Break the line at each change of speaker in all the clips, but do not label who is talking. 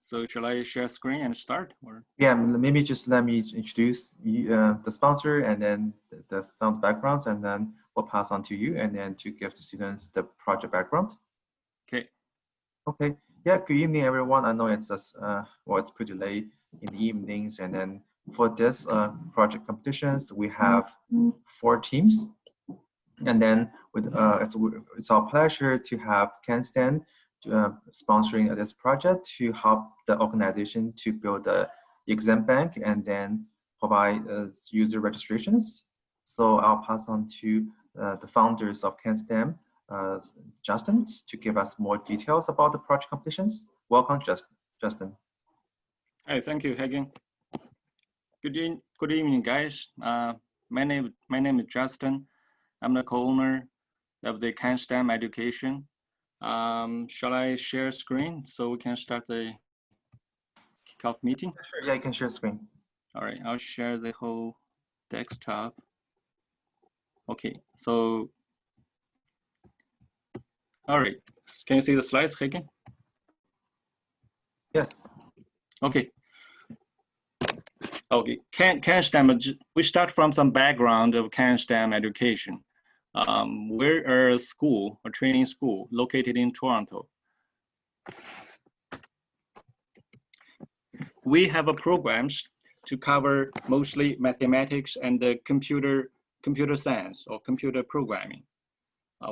So shall I share screen and start? Or?
Yeah, maybe just let me introduce the sponsor and then the sound backgrounds, and then we'll pass on to you and then to give the students the project background.
Okay.
Okay. Yeah, good evening, everyone. I know it's well, it's pretty late in the evenings, and then for this project competitions, we have 4 teams. And then it's our pleasure to have CanSTEM sponsoring this project to help the organization to build the exam bank and then provide user registrations. So I'll pass on to the founders of CanSTEM, Justin, to give us more details about the project competitions. Welcome, Justin.
Hi, thank you, Hagen. Good evening, guys. My name is Justin. I'm the co-owner of the CanSTEM education. Shall I share screen so we can start the kickoff meeting?
Sure. Yeah, you can share screen.
All right, I'll share the whole desktop. Okay, so, all right, can you see the slides, Hagen?
Yes.
Okay. Okay, CanSTEM, we start from some background of CanSTEM education. We're a school, a training school located in Toronto. We have programs to cover mostly mathematics and computer science or computer programming.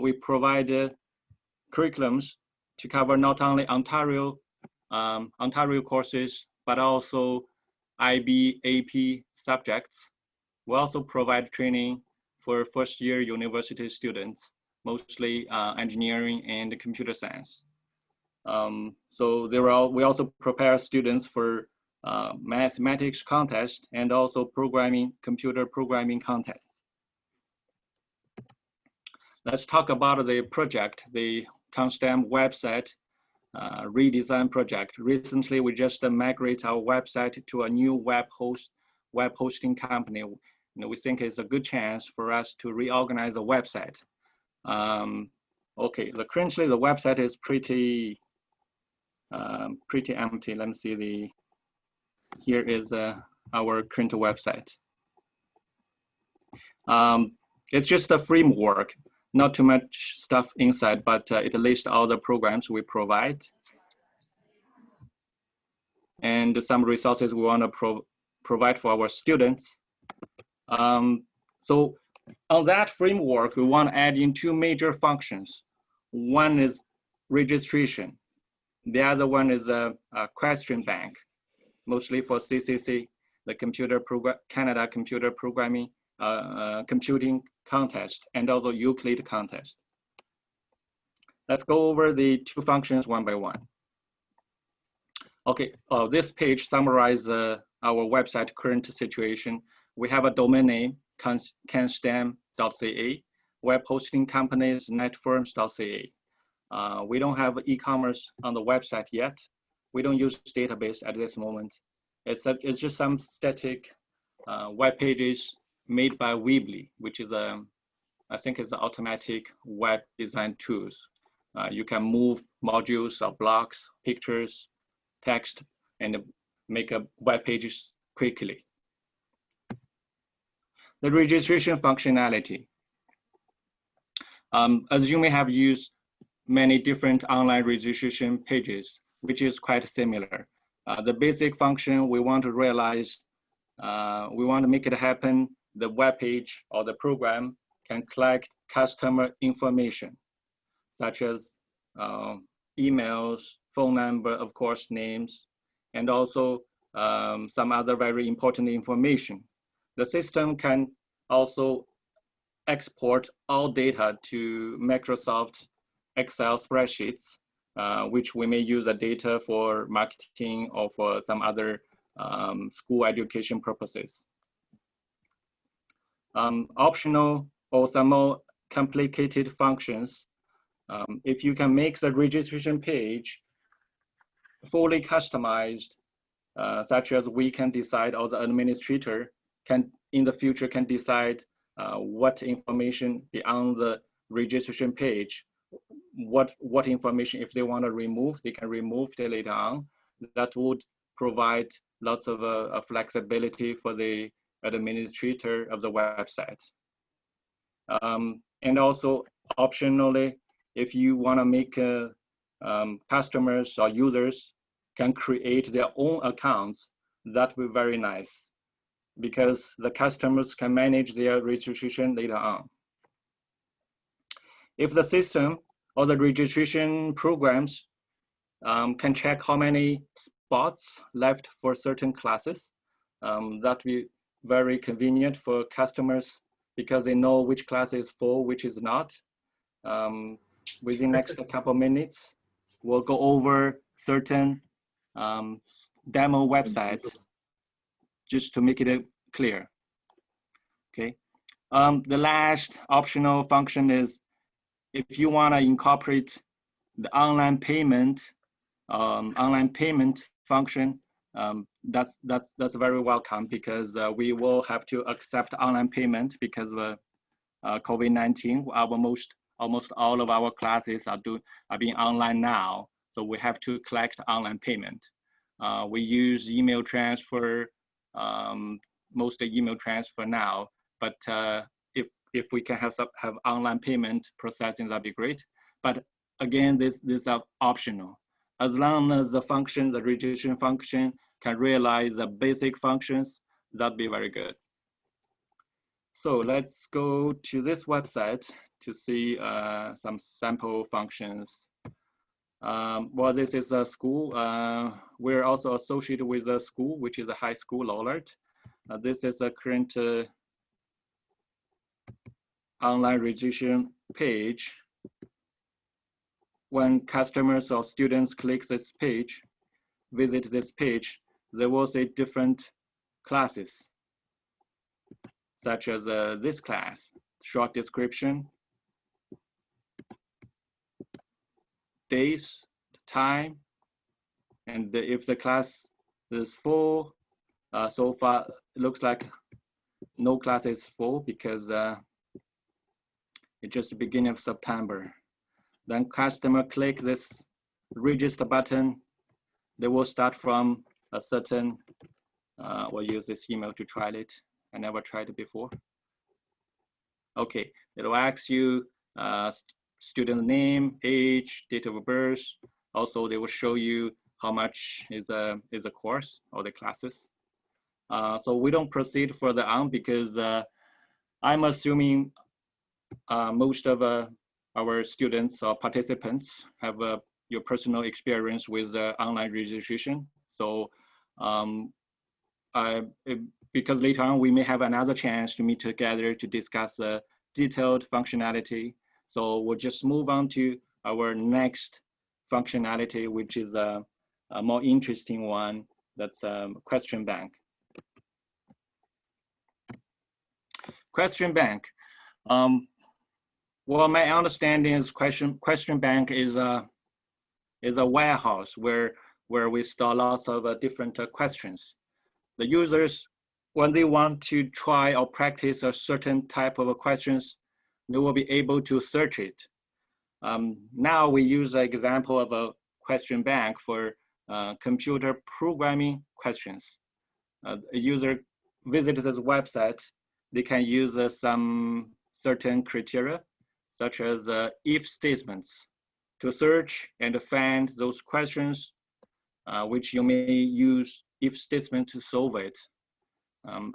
We provide curriculums to cover not only Ontario courses, but also IB, AP subjects. We also provide training for first-year university students, mostly engineering and computer science. So we also prepare students for mathematics contests and also computer programming contests. Let's talk about the project, the CanSTEM website redesign project. Recently, we just migrate our website to a new web hosting company. We think it's a good chance for us to reorganize the website. Okay, currently the website is pretty empty. Let me see here is our current website. It's just a framework, not too much stuff inside, but it lists all the programs we provide and some resources we want to provide for our students. So on that framework, we want to add in 2 major functions. One is registration. The other one is a question bank, mostly for CCC, the Canada Computer Programming Computing Contest, and also Euclid Contest. Let's go over the 2 functions one by one. Okay, this page summarizes our website current situation. We have a domain name, CanSTEM.ca, web hosting companies, netfirms.ca. We don't have e-commerce on the website yet. We don't use database at this moment. It's just some static web pages made by Weebly, which is I think it's an automatic web design tools. You can move modules or blocks, pictures, text, and make a web pages quickly. The registration functionality. As you may have used many different online registration pages, which is quite similar. The basic function we want to realize, we want to make it happen, the web page or the program can collect customer information, such as emails, phone number, of course, names, and also some other very important information. The system can also export all data to Microsoft Excel spreadsheets, which we may use the data for marketing or for some other school education purposes. Optional or some more complicated functions. If you can make the registration page fully customized, such as we can decide, or the administrator can in the future can decide what information be on the registration page, what information, if they want to remove, they can remove it later on. that would provide lots of flexibility for the administrator of the website. And also optionally, if you want to make customers or users can create their own accounts, that would be very nice, because the customers can manage their registration later on. If the system or the registration programs can check how many spots left for certain classes, that will be very convenient for customers, because they know which class is full, which is not. Within the next couple of minutes, we'll go over certain demo websites just to make it clear. Okay. The last optional function is if you want to incorporate the online payment function, that's very welcome, because we will have to accept online payment because of COVID-19. Almost all of our classes are being online now, so we have to collect online payment. We use email transfer, most email transfer now, but if we can have online payment processing, that'd be great. But again, this is optional. As long as the registration function can realize the basic functions, that'd be very good. So let's go to this website to see some sample functions. Well, this is a school. We're also associated with a school, which is a high school alert. This is a current online registration page. When customers or students click this page, visit this page, there will see different classes, such as this class, short description, days, time, and if the class is full, so far it looks like no class is full because it's just the beginning of September. Then customer click this register button, they will start from a certain, we'll use this email to try it. I never tried it before. Okay, it'll ask you student name, age, date of birth. Also, they will show you how much is a course or the classes. So we don't proceed further on because I'm assuming most of our students or participants have your personal experience with online registration. So because later on we may have another chance to meet together to discuss detailed functionality. So we'll just move on to our next functionality, which is a more interesting one. That's question bank. Question bank. Well, my understanding is question bank is a warehouse where we store lots of different questions. The users, when they want to try or practice a certain type of questions, they will be able to search it. Now we use an example of a question bank for computer programming questions. A user visits this website, they can use some certain criteria, such as if statements, to search and find those questions, which you may use if statement to solve it.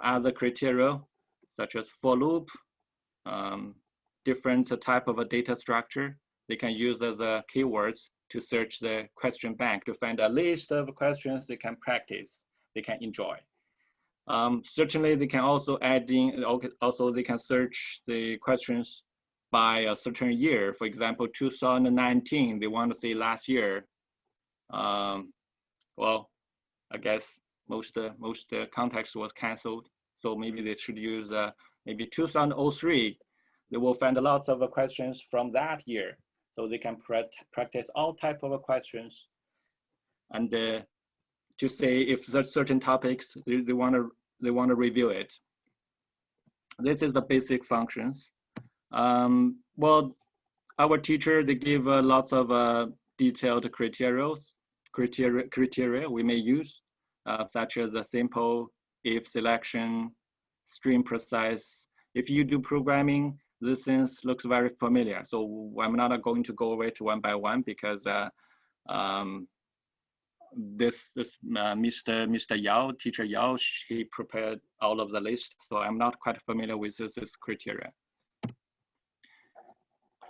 Other criteria, such as for loop, different type of a data structure, they can use as keywords to search the question bank to find a list of questions they can practice, they can enjoy. Certainly, they can also add in, also they can search the questions by a certain year. For example, 2019, they want to say last year. Well, I guess most context was canceled. So maybe they should use maybe 2003. They will find lots of questions from that year. So they can practice all type of questions. And to say if there's certain topics, they want to review it. This is the basic functions. Well, our teacher, they give lots of detailed criteria criteria we may use, such as a simple, if selection, stream precise. If you do programming, this things looks very familiar. So I'm not going to go over it one by one because Mr. Yao, teacher Yao, he prepared all of the list. So I'm not quite familiar with this criteria.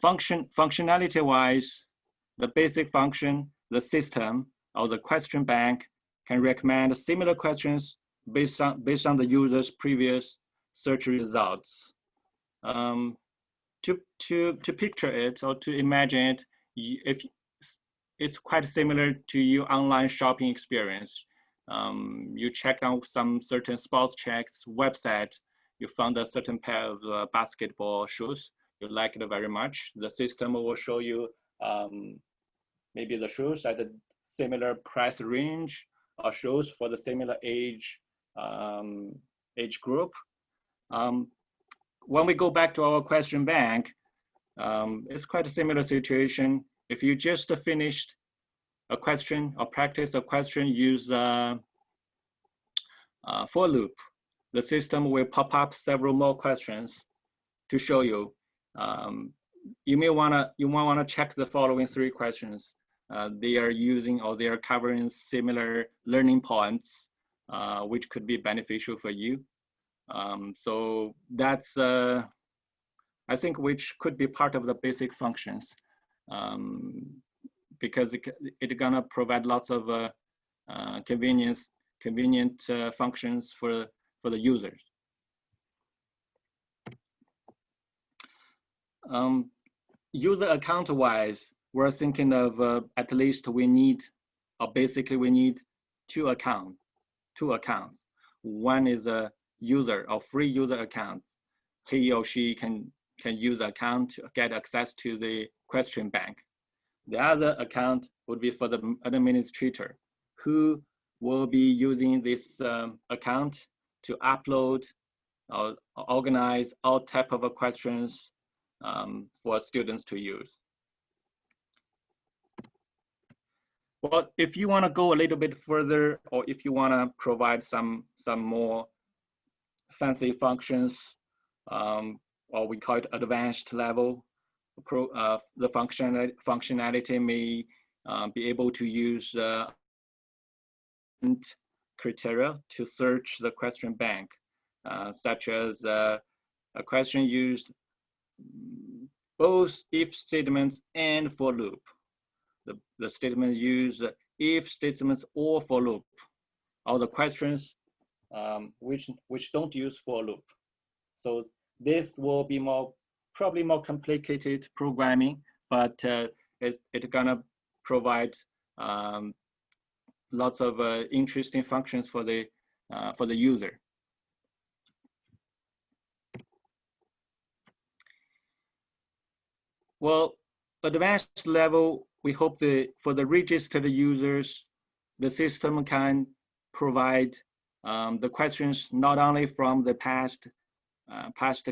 Functionality wise, the basic function, the system or the question bank can recommend similar questions based on the user's previous search results. To picture it or to imagine it, if it's quite similar to your online shopping experience. You check out some certain sports checks website, you found a certain pair of basketball shoes, you like it very much. The system will show you maybe the shoes at a similar price range or shoes for the similar age group. When we go back to our question bank, it's quite a similar situation. If you just finished a question or practice a question, use for loop, the system will pop up several more questions to show you. You might wanna check the following 3 questions. They are using or they are covering similar learning points, which could be beneficial for you. So that's, I think, which could be part of the basic functions, because it's gonna provide lots of convenient functions for the users. User account wise, we're thinking of at least we need, or basically we need 2 accounts. One is a user or free user account. He or she can use the account to get access to the question bank. The other account would be for the administrator, who will be using this account to upload or organize all type of questions for students to use. Well, if you want to go a little bit further, or if you want to provide some more fancy functions, or we call it advanced level, the functionality may be able to use criteria to search the question bank, such as a question used both if statements and for loop. The statements use if statements or for loop, or the questions which don't use for loop. So this will be probably more complicated programming, but it's gonna provide lots of interesting functions for the user. Well, advanced level, we hope for the registered users, the system can provide the questions not only from the past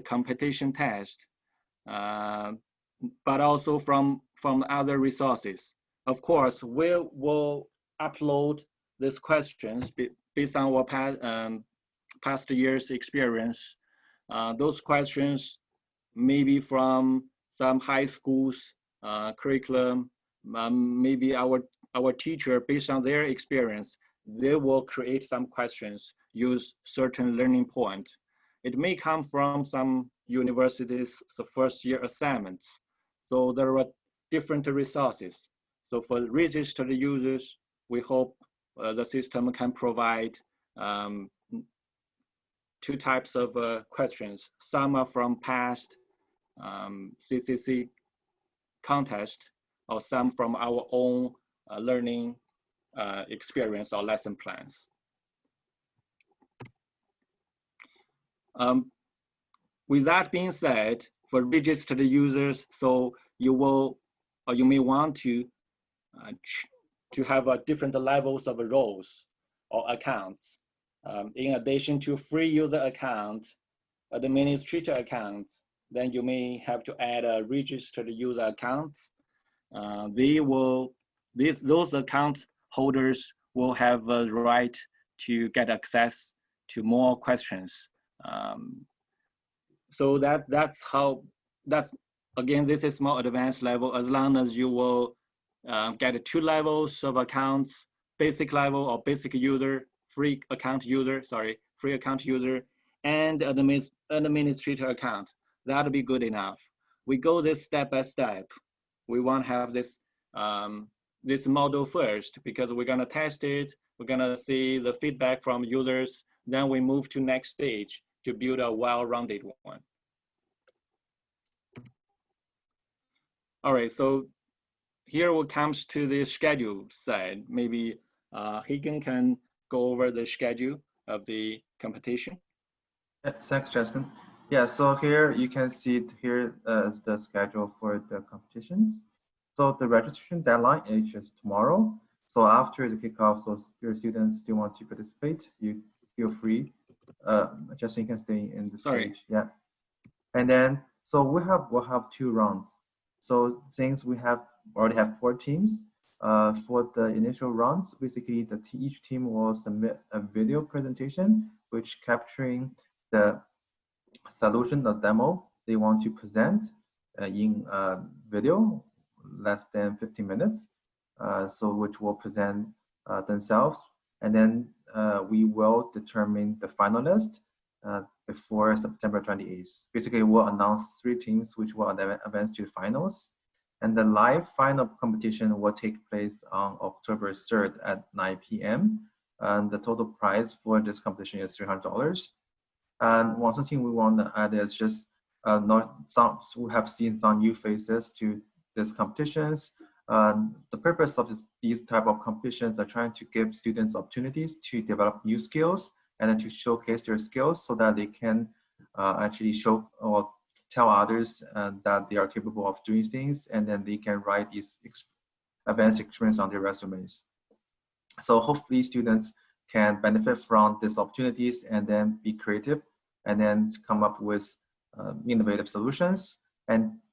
competition test, but also from other resources. Of course, we will upload these questions based on our past year's experience. Those questions may be from some high schools curriculum, maybe our teacher, based on their experience, they will create some questions, use certain learning point. It may come from some universities, so first year assignments. So there are different resources. So for registered users, we hope the system can provide 2 types of questions. Some are from past CCC contest, or some from our own learning experience or lesson plans. With that being said, for registered users, so you will, or you may want to have different levels of roles or accounts. In addition to free user account, administrator accounts, then you may have to add a registered user account. Those accounts holders will have the right to get access to more questions. So that's again, this is more advanced level. As long as you will get 2 levels of accounts, basic level or basic user, free account user, and administrator account. That'll be good enough. We go this step by step. We want to have this model first because we're gonna test it. We're gonna see the feedback from users. Then we move to next stage to build a well-rounded one. All right, so here it comes to the schedule side. Maybe Hagen can go over the schedule of the competition.
Thanks, Justin. Yeah, so here you can see here is the schedule for the competitions. So the registration deadline is just tomorrow. So after the kickoff, so your students still want to participate, you feel free. Justin, you can stay in the stage. Yeah. And then, so we'll have 2 rounds. So since we already have 4 teams, for the initial rounds, basically each team will submit a video presentation, which capturing the solution, the demo they want to present in video, less than 15 minutes. So which will present themselves. And then we will determine the finalist before September 28th. Basically, we'll announce 3 teams which will advance to the finals. And the live final competition will take place on October 3rd at 9 p.m. And the total prize for this competition is $300. And one thing we want to add is just we have seen some new faces to these competitions. The purpose of these type of competitions are trying to give students opportunities to develop new skills and then to showcase their skills so that they can actually show or tell others that they are capable of doing things, and then they can write these advanced experience on their resumes. So hopefully students can benefit from these opportunities and then be creative and then come up with innovative solutions.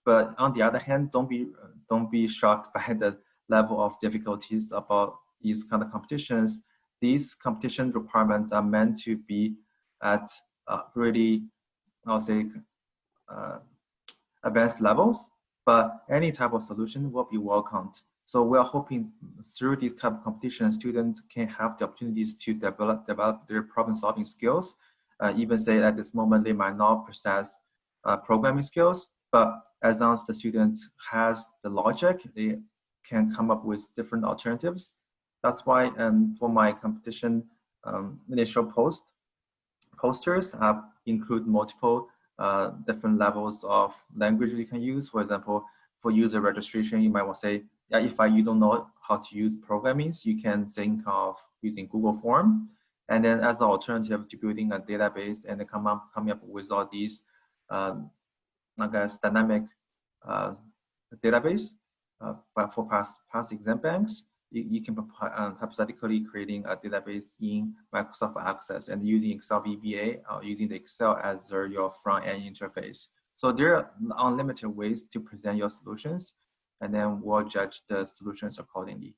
But on the other hand, don't be shocked by the level of difficulties about these kind of competitions. These competition requirements are meant to be at really, I'll say, advanced levels, but any type of solution will be welcomed. So we are hoping through these type of competitions, students can have the opportunities to develop their problem-solving skills. Even say at this moment, they might not possess programming skills, but as long as the students has the logic, they can come up with different alternatives. That's why for my competition initial posters include multiple different levels of language you can use. For example, for user registration, you might want to say, yeah, if you don't know how to use programming, you can think of using Google Form. And then as an alternative to building a database and coming up with all these, I guess, dynamic database for past exam banks, you can hypothetically creating a database in Microsoft Access and using Excel VBA or using the Excel as your front-end interface. So there are unlimited ways to present your solutions, and then we'll judge the solutions accordingly.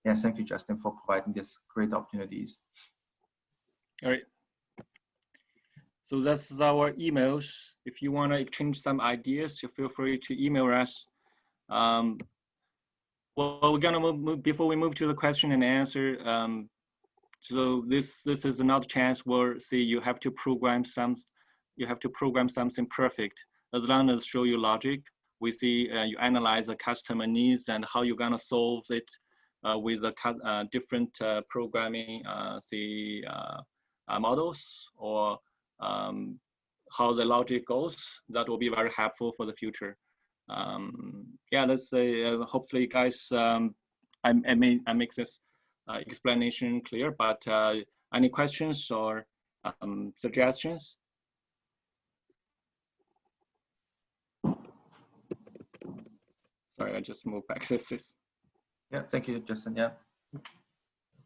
Yeah, thank you, Justin, for providing these great opportunities.
All right. So that's our emails. If you want to exchange some ideas, you feel free to email us. Well, we're gonna move before we move to the question and answer. So this is another chance where see you have to program something perfect. As long as show you logic, we see you analyze the customer needs and how you're gonna solve it with a different programming models or how the logic goes. That will be very helpful for the future. Yeah, let's say hopefully guys, I make this explanation clear, but any questions or suggestions? Sorry, I just moved back.
Yeah, thank you, Justin. Yeah.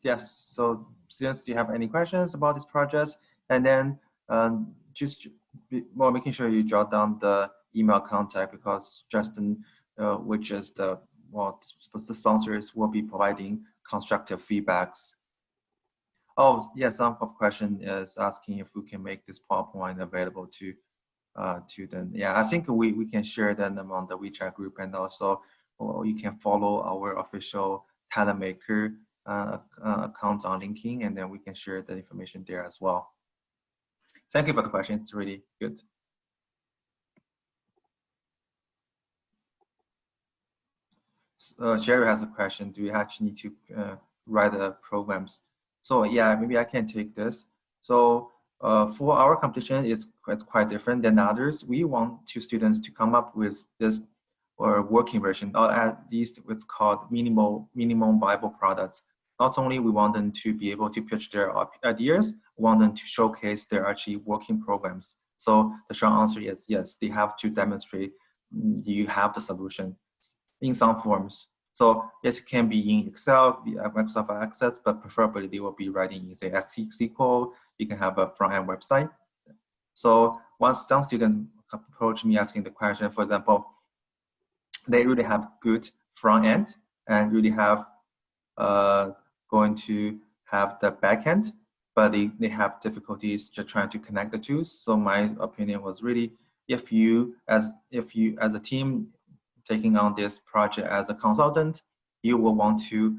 Yes, so students, do you have any questions about this project? And then just making sure you jot down the email contact, because Justin, which is the sponsors, will be providing constructive feedbacks. Oh, yeah, some of question is asking if we can make this PowerPoint available to them. Yeah, I think we can share them among the WeChat group, and also you can follow our official Talent Maker account on LinkedIn, and then we can share the information there as well. Thank you for the question. It's really good. Sherry has a question. Do you actually need to write programs? So yeah, maybe I can take this. So for our competition, it's quite different than others. We want students to come up with this or working version, or at least what's called minimum viable products. Not only we want them to be able to pitch their ideas, we want them to showcase their actually working programs. So the short answer is yes, they have to demonstrate you have the solution in some forms. So yes, it can be in Excel, Microsoft Access, but preferably they will be writing in say SQL. You can have a front-end website. So once some students approach me asking the question, for example, they really have good front end and really have going to have the back end, but they have difficulties just trying to connect the two. So my opinion was really, if you as a team taking on this project as a consultant, you will want to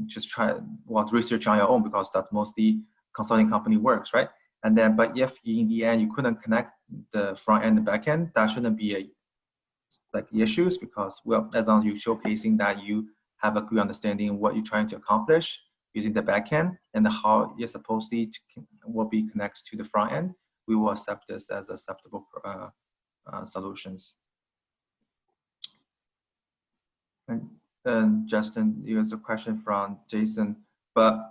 just want to research on your own, because that's mostly consulting company works, right? And then, but if in the end you couldn't connect the front end and back end, that shouldn't be like issues, because well, as long as you're showcasing that you have a good understanding of what you're trying to accomplish using the back end and how you're supposedly will be connected to the front end, we will accept this as acceptable solutions. And Justin, here's a question from Jason, but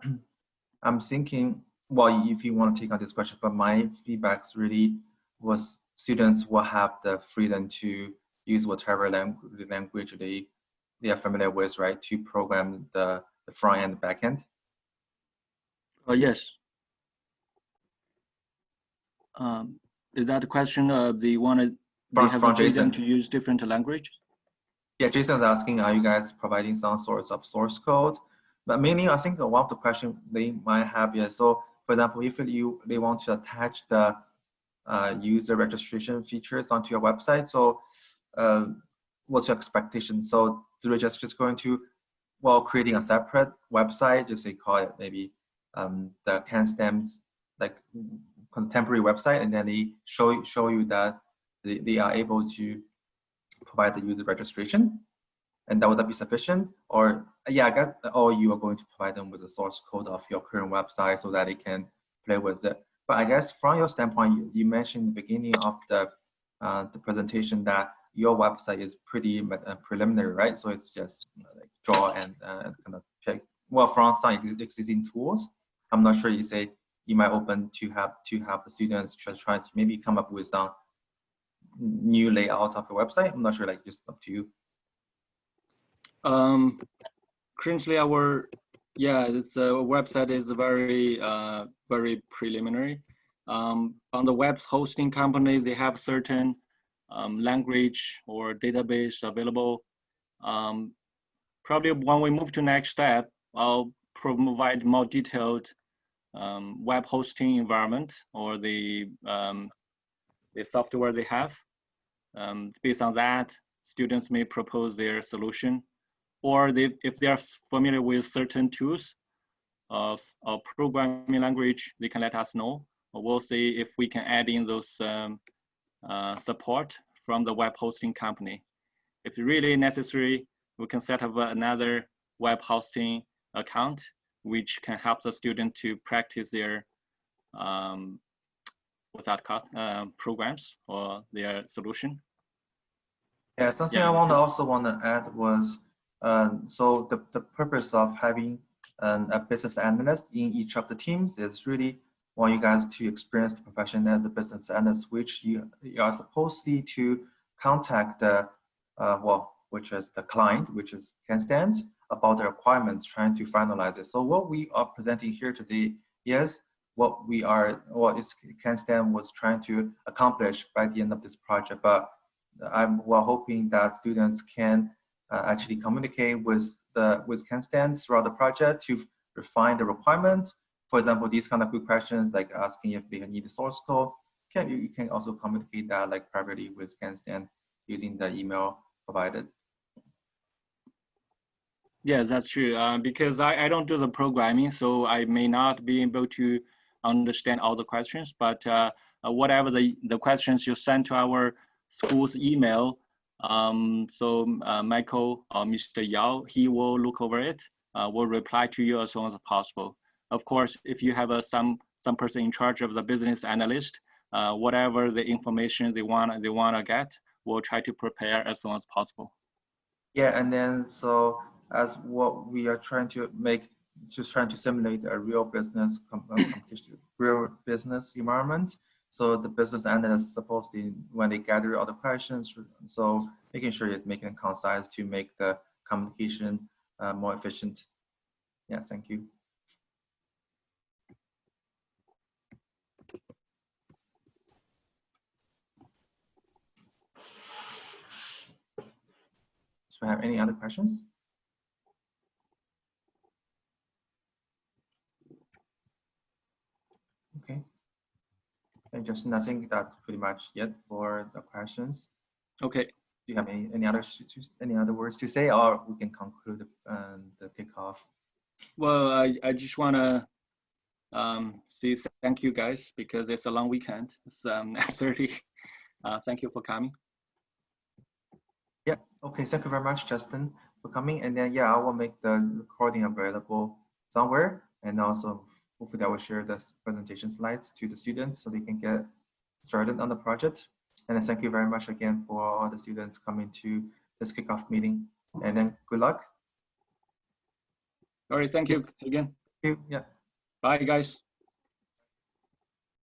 I'm thinking, well, if you want to take on this question, but my feedbacks really was students will have the freedom to use whatever language they are familiar with, right, to program the front end and back end.
Yes. Is that a question of they have the freedom
Jason
to use different language?
Yeah, Jason's asking, are you guys providing some sorts of source code? But mainly, I think one of the questions they might have is, so for example, if they want to attach the user registration features onto your website, so what's your expectation? So they're just going to, well, creating a separate website, just say call it maybe the CanSTEM's like contemporary website, and then they show you that they are able to provide the user registration, and that would that be sufficient? Or yeah, I guess, or you are going to provide them with the source code of your current website so that they can play with it. But I guess from your standpoint, you mentioned in the beginning of the presentation that your website is pretty preliminary, right? So it's just like draw and kind of check. Well, from some existing tools, I'm not sure. You say you might open to have the students just try to maybe come up with some new layout of the website. I'm not sure, like just up to you.
Currently this website is very preliminary. On the web hosting companies, they have certain language or database available. Probably when we move to next step, I'll provide more detailed web hosting environment or the software they have. Based on that, students may propose their solution, or if they are familiar with certain tools of programming language, they can let us know. We'll see if we can add in those support from the web hosting company. If really necessary, we can set up another web hosting account, which can help the student to practice their what's that called, programs or their solution.
Yeah, something I also want to add was, so the purpose of having a business analyst in each of the teams is really want you guys to experience the profession as a business analyst, which you are supposed to contact the, which is the client, which is CanSTEM, about the requirements, trying to finalize it. So what we are presenting here today is what CanSTEM was trying to accomplish by the end of this project. But we're hoping that students can actually communicate with CanSTEM throughout the project to refine the requirements. For example, these kind of good questions like asking if they need the source code, you can also communicate that like privately with CanSTEM using the email provided.
Yes, that's true. Because I don't do the programming, so I may not be able to understand all the questions, but whatever the questions you send to our school's email, Michael or Mr. Yao, he will look over it, will reply to you as soon as possible. Of course, if you have some person in charge of the business analyst, whatever the information they want to get, we'll try to prepare as soon as possible.
Yeah, and then so as what we are trying to make, just trying to simulate a real business competition, real business environment. So the business analyst is supposed to, when they gather all the questions, so making sure it's making it concise to make the communication more efficient. Yeah, thank you. So have any other questions? Okay. And Justin, I think that's pretty much it for the questions.
Okay.
Do you have any other words to say, or we can conclude the kickoff?
Well, I just want to say thank you guys because it's a long weekend. It's 9:30. Thank you for coming.
Yeah. Okay. Thank you very much, Justin, for coming. And then yeah, I will make the recording available somewhere, and also hopefully I will share the presentation slides to the students so they can get started on the project. And then thank you very much again for all the students coming to this kickoff meeting. And then good luck.
All right. Thank you again.
Thank you. Yeah.
Bye, guys.